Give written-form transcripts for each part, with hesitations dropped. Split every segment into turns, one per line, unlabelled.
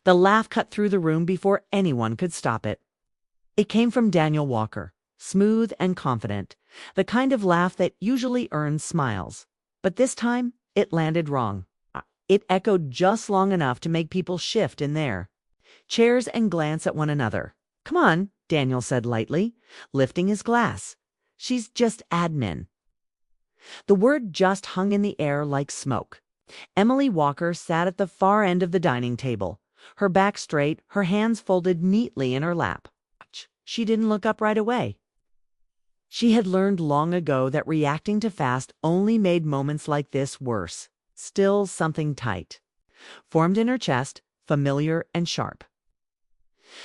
The laugh cut through the room before anyone could stop it. It came from Daniel Walker, smooth and confident, the kind of laugh that usually earns smiles. But this time, it landed wrong. It echoed just long enough to make people shift in their chairs and glance at one another. "Come on," Daniel said lightly, lifting his glass. "She's just admin." The word just hung in the air like smoke. Emily Walker sat at the far end of the dining table, her back straight, her hands folded neatly in her lap. She didn't look up right away. She had learned long ago that reacting too fast only made moments like this worse. Still, something tight formed in her chest, familiar and sharp.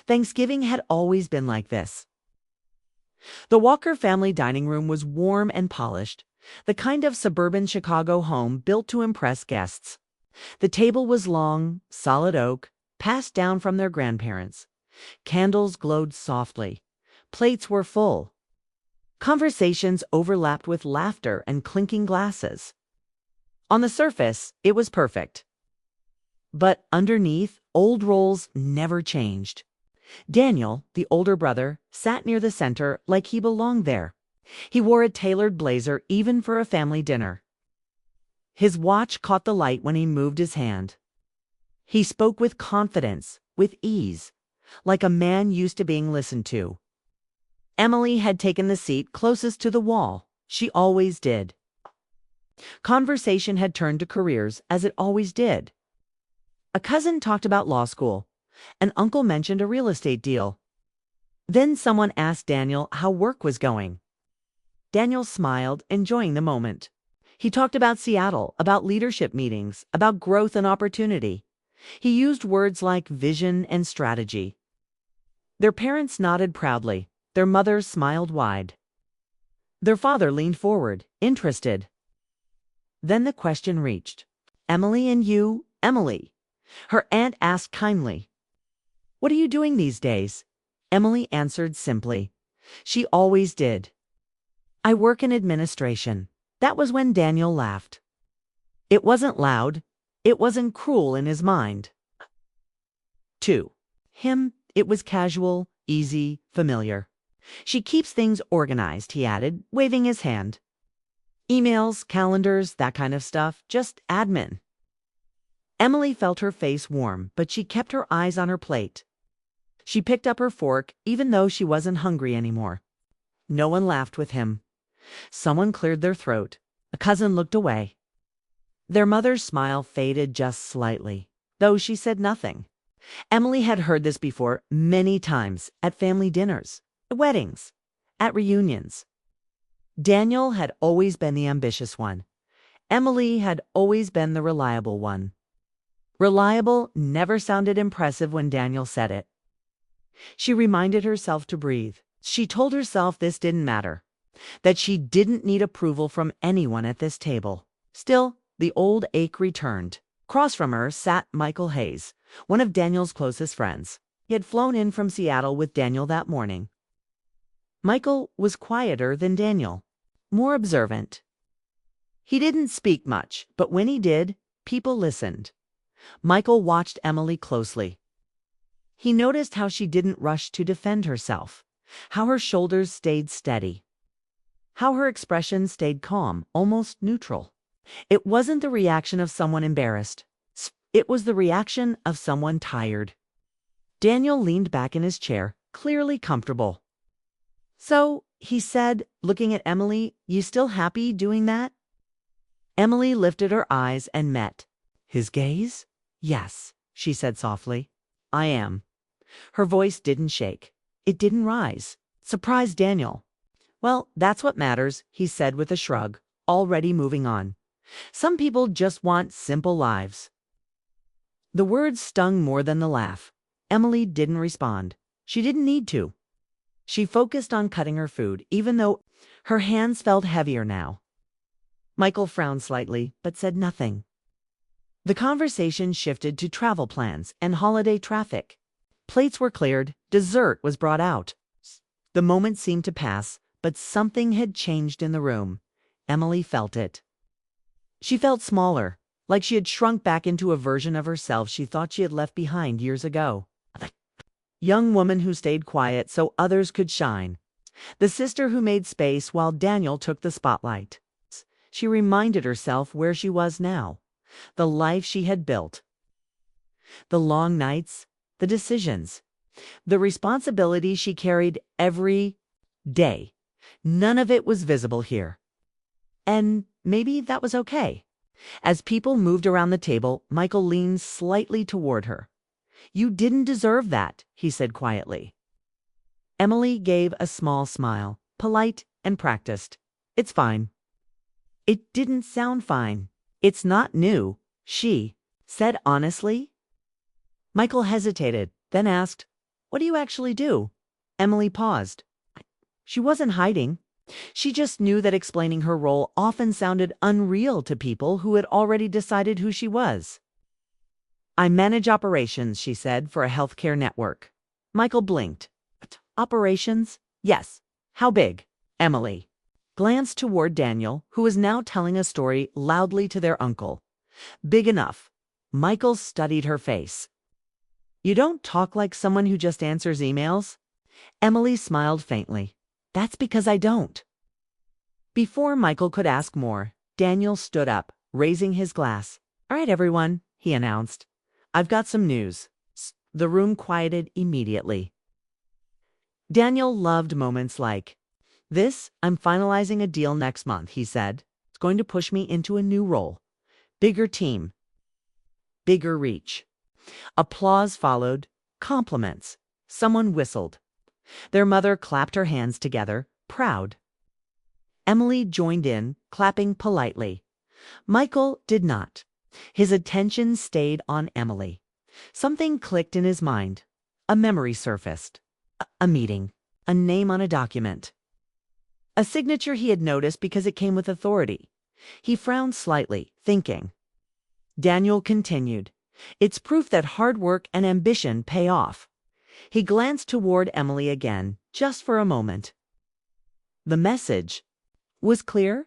Thanksgiving had always been like this. The Walker family dining room was warm and polished, the kind of suburban Chicago home built to impress guests. The table was long, solid oak, passed down from their grandparents. Candles glowed softly. Plates were full. Conversations overlapped with laughter and clinking glasses. On the surface, it was perfect. But underneath, old roles never changed. Daniel, the older brother, sat near the center like he belonged there. He wore a tailored blazer even for a family dinner. His watch caught the light when he moved his hand. He spoke with confidence, with ease, like a man used to being listened to. Emily had taken the seat closest to the wall. She always did. Conversation had turned to careers, as it always did. A cousin talked about law school. An uncle mentioned a real estate deal. Then someone asked Daniel how work was going. Daniel smiled, enjoying the moment. He talked about Seattle, about leadership meetings, about growth and opportunity. He used words like vision and strategy. Their parents nodded proudly. Their mothers smiled wide. Their father leaned forward, interested. Then the question reached. "Emily and you, Emily?" Her aunt asked kindly. "What are you doing these days?" Emily answered simply. She always did. "I work in administration." That was when Daniel laughed. It wasn't loud. It wasn't cruel in his mind. To him, it was casual, easy, familiar. "She keeps things organized," he added, waving his hand. "Emails, calendars, that kind of stuff, just admin." Emily felt her face warm, but she kept her eyes on her plate. She picked up her fork, even though she wasn't hungry anymore. No one laughed with him. Someone cleared their throat. A cousin looked away. Their mother's smile faded just slightly, though she said nothing. Emily had heard this before many times, at family dinners, at weddings, at reunions. Daniel had always been the ambitious one. Emily had always been the reliable one. Reliable never sounded impressive when Daniel said it. She reminded herself to breathe. She told herself this didn't matter, that she didn't need approval from anyone at this table. Still, the old ache returned. Across from her sat Michael Hayes, one of Daniel's closest friends. He had flown in from Seattle with Daniel that morning. Michael was quieter than Daniel, more observant. He didn't speak much, but when he did, people listened. Michael watched Emily closely. He noticed how she didn't rush to defend herself, how her shoulders stayed steady, how her expression stayed calm, almost neutral. It wasn't the reaction of someone embarrassed. It was the reaction of someone tired. Daniel leaned back in his chair, clearly comfortable. "So," he said, looking at Emily, "you still happy doing that?" Emily lifted her eyes and met his gaze. "Yes," she said softly. "I am." Her voice didn't shake. It didn't rise. Surprised Daniel. "Well, that's what matters," he said with a shrug, already moving on. "Some people just want simple lives." The words stung more than the laugh. Emily didn't respond. She didn't need to. She focused on cutting her food, even though her hands felt heavier now. Michael frowned slightly, but said nothing. The conversation shifted to travel plans and holiday traffic. Plates were cleared, dessert was brought out. The moment seemed to pass, but something had changed in the room. Emily felt it. She felt smaller, like she had shrunk back into a version of herself she thought she had left behind years ago. The young woman who stayed quiet so others could shine. The sister who made space while Daniel took the spotlight. She reminded herself where she was now, the life she had built. The long nights, the decisions, the responsibility she carried every day. None of it was visible here. And maybe that was okay. As people moved around the table, Michael leaned slightly toward her. "You didn't deserve that," he said quietly. Emily gave a small smile, polite and practiced. "It's fine." It didn't sound fine. "It's not new," she said honestly. Michael hesitated, then asked, "What do you actually do?" Emily paused. She wasn't hiding. She just knew that explaining her role often sounded unreal to people who had already decided who she was. "I manage operations," she said, "for a healthcare network." Michael blinked. "Operations? Yes. How big?" Emily glanced toward Daniel, who was now telling a story loudly to their uncle. "Big enough." Michael studied her face. "You don't talk like someone who just answers emails." Emily smiled faintly. "That's because I don't." Before Michael could ask more, Daniel stood up, raising his glass. "All right, everyone," he announced. "I've got some news." The room quieted immediately. Daniel loved moments like this. "I'm finalizing a deal next month," he said. "It's going to push me into a new role. Bigger team. Bigger reach." Applause followed. Compliments. Someone whistled. Their mother clapped her hands together, proud. Emily joined in, clapping politely. Michael did not. His attention stayed on Emily. Something clicked in his mind. A memory surfaced. A meeting. A name on a document. A signature he had noticed because it came with authority. He frowned slightly, thinking. Daniel continued. "It's proof that hard work and ambition pay off." He glanced toward Emily again, just for a moment. The message was clear.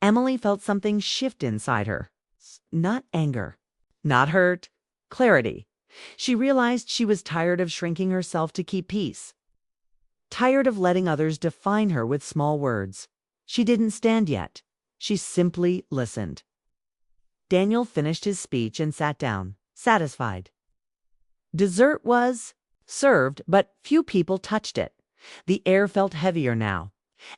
Emily felt something shift inside her. Not anger, not hurt, clarity. She realized she was tired of shrinking herself to keep peace. Tired of letting others define her with small words. She didn't stand yet. She simply listened. Daniel finished his speech and sat down, satisfied. Dessert was served, but few people touched it. The air felt heavier now.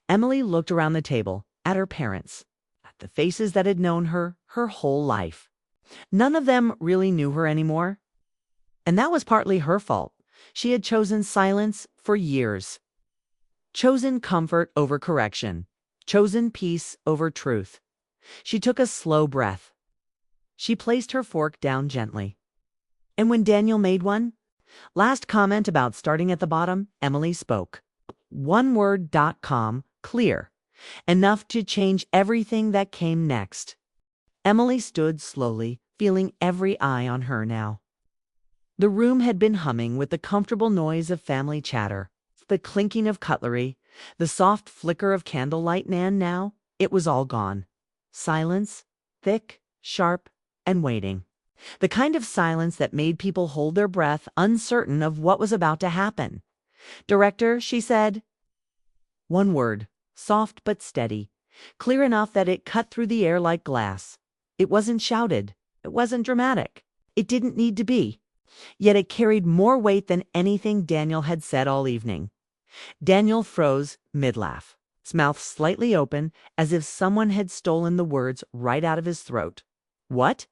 Emily looked around the table, at her parents, at the faces that had known her whole life. None of them really knew her anymore. And that was partly her fault. She had chosen silence for years. Chosen comfort over correction. Chosen peace over truth. She took a slow breath. She placed her fork down gently. And when Daniel made one last comment about starting at the bottom, Emily spoke. Oneword.com, clear. Enough to change everything that came next. Emily stood slowly, feeling every eye on her now. The room had been humming with the comfortable noise of family chatter, the clinking of cutlery, the soft flicker of candlelight, and now it was all gone. Silence, thick, sharp, and waiting. The kind of silence that made people hold their breath, uncertain of what was about to happen. "Director," she said. One word, soft but steady, clear enough that it cut through the air like glass. It wasn't shouted. It wasn't dramatic. It didn't need to be. Yet it carried more weight than anything Daniel had said all evening. Daniel froze mid-laugh, his mouth slightly open, as if someone had stolen the words right out of his throat. "What?"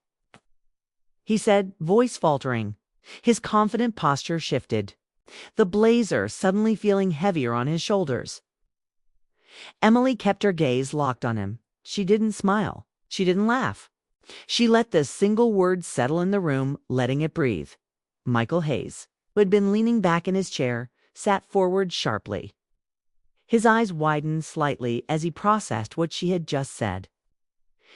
he said, voice faltering. His confident posture shifted, the blazer suddenly feeling heavier on his shoulders. Emily kept her gaze locked on him. She didn't smile. She didn't laugh. She let this single word settle in the room, letting it breathe. Michael Hayes, who had been leaning back in his chair, sat forward sharply. His eyes widened slightly as he processed what she had just said.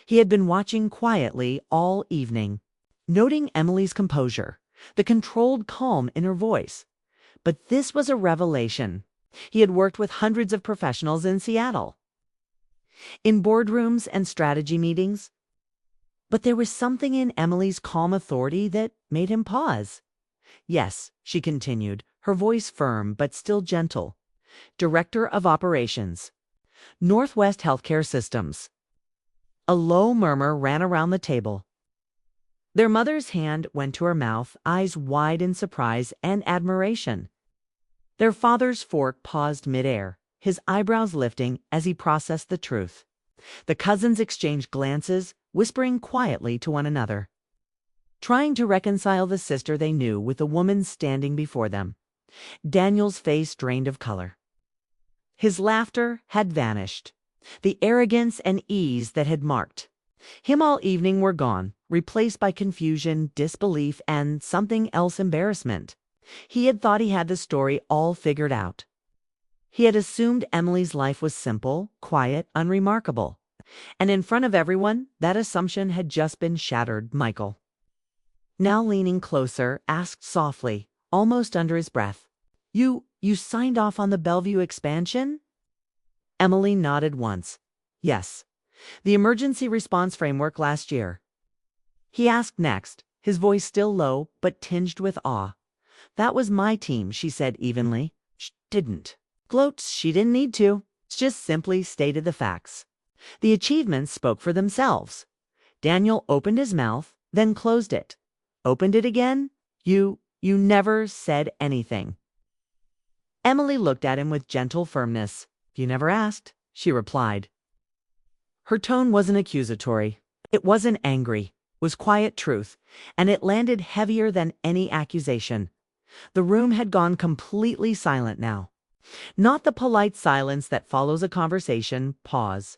He had been watching quietly all evening, noting Emily's composure, the controlled calm in her voice. But this was a revelation. He had worked with hundreds of professionals in Seattle, in boardrooms and strategy meetings. But there was something in Emily's calm authority that made him pause. Yes, she continued, her voice firm but still gentle. Director of Operations, Northwest Healthcare Systems. A low murmur ran around the table. Their mother's hand went to her mouth, eyes wide in surprise and admiration. Their father's fork paused midair, his eyebrows lifting as he processed the truth. The cousins exchanged glances, whispering quietly to one another, trying to reconcile the sister they knew with the woman standing before them. Daniel's face drained of color. His laughter had vanished. The arrogance and ease that had marked him all evening were gone, replaced by confusion, disbelief, and something else, embarrassment. He had thought he had the story all figured out. He had assumed Emily's life was simple, quiet, unremarkable. And in front of everyone, that assumption had just been shattered. Michael, now leaning closer, asked softly, almost under his breath, You signed off on the Bellevue expansion?" Emily nodded once. "Yes. The emergency response framework last year." He asked next, his voice still low but tinged with awe. "That was my team," she said evenly. "She didn't gloat. She didn't need to. Just simply stated the facts. The achievements spoke for themselves." Daniel opened his mouth, then closed it. Opened it again. You never said anything." Emily looked at him with gentle firmness. "You never asked," she replied. Her tone wasn't accusatory. It wasn't angry. It was quiet truth, and it landed heavier than any accusation. The room had gone completely silent now. Not the polite silence that follows a conversation pause,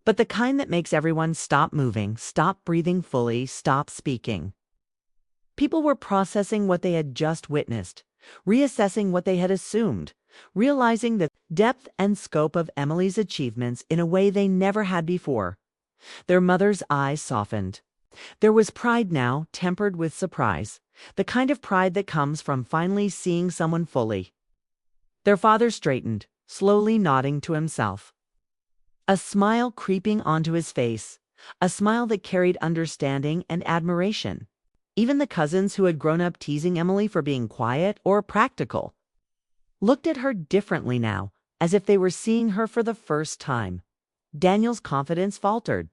but the kind that makes everyone stop moving, stop breathing fully, stop speaking. People were processing what they had just witnessed, reassessing what they had assumed, realizing the depth and scope of Emily's achievements in a way they never had before. Their mother's eyes softened. There was pride now, tempered with surprise, the kind of pride that comes from finally seeing someone fully. Their father straightened, slowly nodding to himself. A smile creeping onto his face, a smile that carried understanding and admiration. Even the cousins who had grown up teasing Emily for being quiet or practical looked at her differently now, as if they were seeing her for the first time. Daniel's confidence faltered.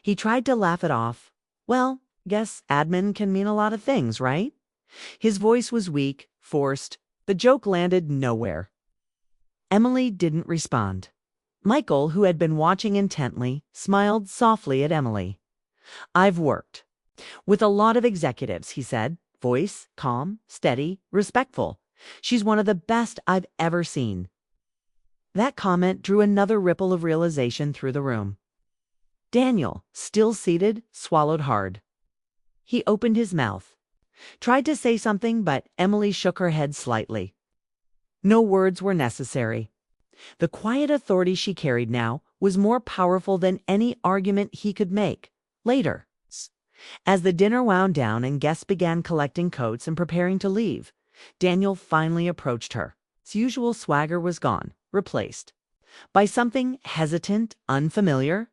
He tried to laugh it off. "Well, guess admin can mean a lot of things, right?" His voice was weak, forced. The joke landed nowhere. Emily didn't respond. Michael, who had been watching intently, smiled softly at Emily. "I've worked with a lot of executives," he said, voice calm, steady, respectful. "She's one of the best I've ever seen." That comment drew another ripple of realization through the room. Daniel, still seated, swallowed hard. He opened his mouth, tried to say something, but Emily shook her head slightly. No words were necessary. The quiet authority she carried now was more powerful than any argument he could make. Later, as the dinner wound down and guests began collecting coats and preparing to leave, Daniel finally approached her. His usual swagger was gone, replaced by something hesitant, unfamiliar.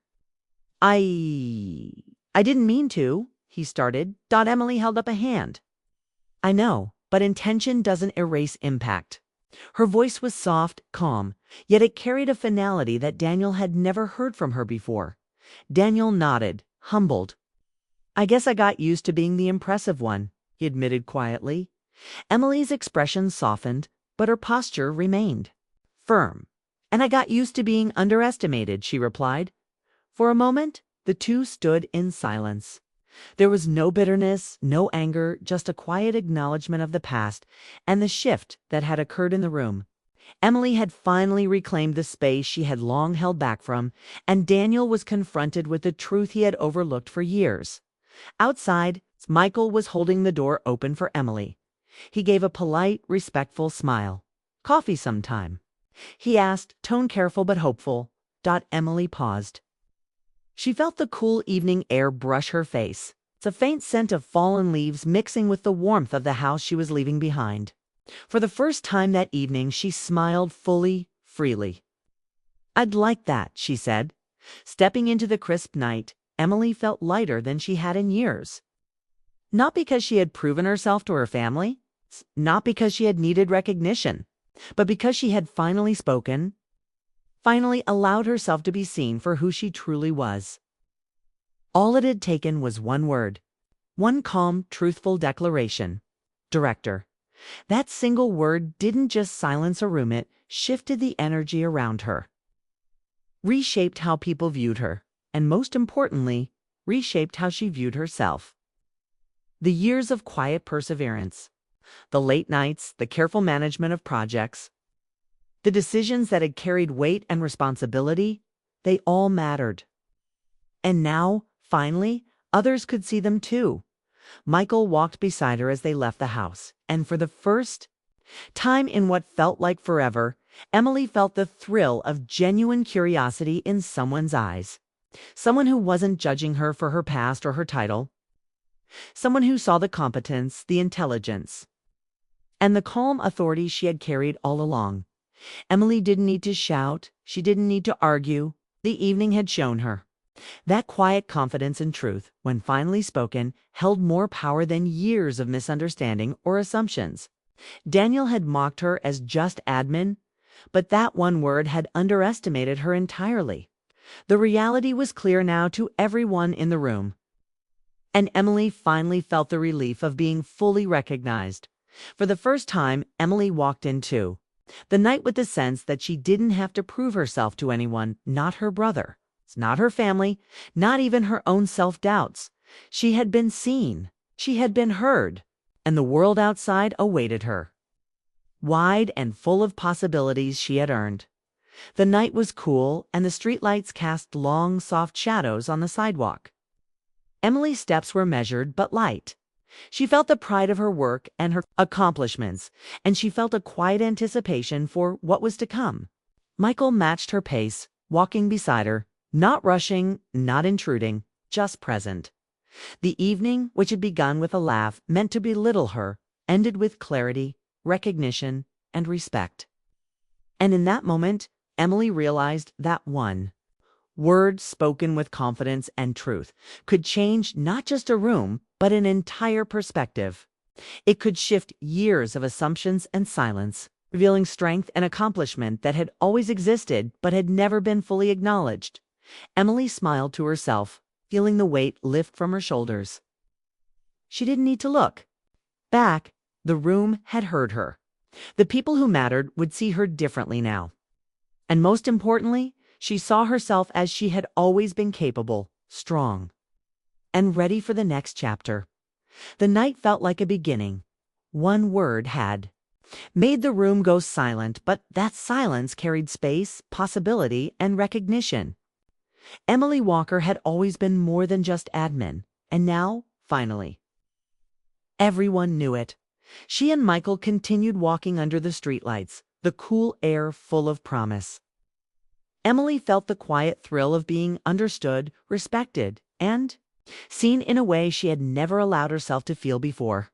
I didn't mean to," he started. Emily held up a hand. "I know, but intention doesn't erase impact." Her voice was soft, calm, yet it carried a finality that Daniel had never heard from her before. Daniel nodded, humbled. "I guess I got used to being the impressive one," he admitted quietly. Emily's expression softened, but her posture remained firm. "And I got used to being underestimated," she replied. For a moment, the two stood in silence. There was no bitterness, no anger, just a quiet acknowledgement of the past and the shift that had occurred in the room. Emily had finally reclaimed the space she had long held back from, and Daniel was confronted with the truth he had overlooked for years. Outside, Michael was holding the door open for Emily. He gave a polite, respectful smile. "Coffee sometime?" he asked, tone careful but hopeful. Emily paused. She felt the cool evening air brush her face, the faint scent of fallen leaves mixing with the warmth of the house she was leaving behind. For the first time that evening, she smiled fully, freely. "I'd like that," she said, stepping into the crisp night. Emily felt lighter than she had in years. Not because she had proven herself to her family, not because she had needed recognition, but because she had finally spoken, finally allowed herself to be seen for who she truly was. All it had taken was one word, one calm, truthful declaration. Director. That single word didn't just silence a room, it shifted the energy around her, reshaped how people viewed her, and most importantly, reshaped how she viewed herself. The years of quiet perseverance, the late nights, the careful management of projects, the decisions that had carried weight and responsibility, they all mattered. And now, finally, others could see them too. Michael walked beside her as they left the house, and for the first time in what felt like forever, Emily felt the thrill of genuine curiosity in someone's eyes. Someone who wasn't judging her for her past or her title. Someone who saw the competence, the intelligence, and the calm authority she had carried all along. Emily didn't need to shout. She didn't need to argue. The evening had shown her. That quiet confidence and truth, when finally spoken, held more power than years of misunderstanding or assumptions. Daniel had mocked her as just admin, but that one word had underestimated her entirely. The reality was clear now to everyone in the room. And Emily finally felt the relief of being fully recognized. For the first time, Emily walked into the night with the sense that she didn't have to prove herself to anyone, not her brother, not her family, not even her own self-doubts. She had been seen, she had been heard, and the world outside awaited her. Wide and full of possibilities she had earned. The night was cool, and the streetlights cast long, soft shadows on the sidewalk. Emily's steps were measured but light. She felt the pride of her work and her accomplishments, and she felt a quiet anticipation for what was to come. Michael matched her pace, walking beside her, not rushing, not intruding, just present. The evening, which had begun with a laugh meant to belittle her, ended with clarity, recognition, and respect. And in that moment, Emily realized that one word spoken with confidence and truth could change not just a room, but an entire perspective. It could shift years of assumptions and silence, revealing strength and accomplishment that had always existed but had never been fully acknowledged. Emily smiled to herself, feeling the weight lift from her shoulders. She didn't need to look back. The room had heard her. The people who mattered would see her differently now. And most importantly, she saw herself as she had always been, capable, strong, and ready for the next chapter. The night felt like a beginning. One word had made the room go silent, but that silence carried space, possibility, and recognition. Emily Walker had always been more than just admin, and now, finally, everyone knew it. She and Michael continued walking under the streetlights, the cool air full of promise. Emily felt the quiet thrill of being understood, respected, and seen in a way she had never allowed herself to feel before.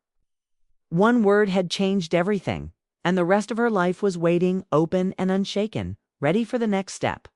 One word had changed everything, and the rest of her life was waiting, open and unshaken, ready for the next step.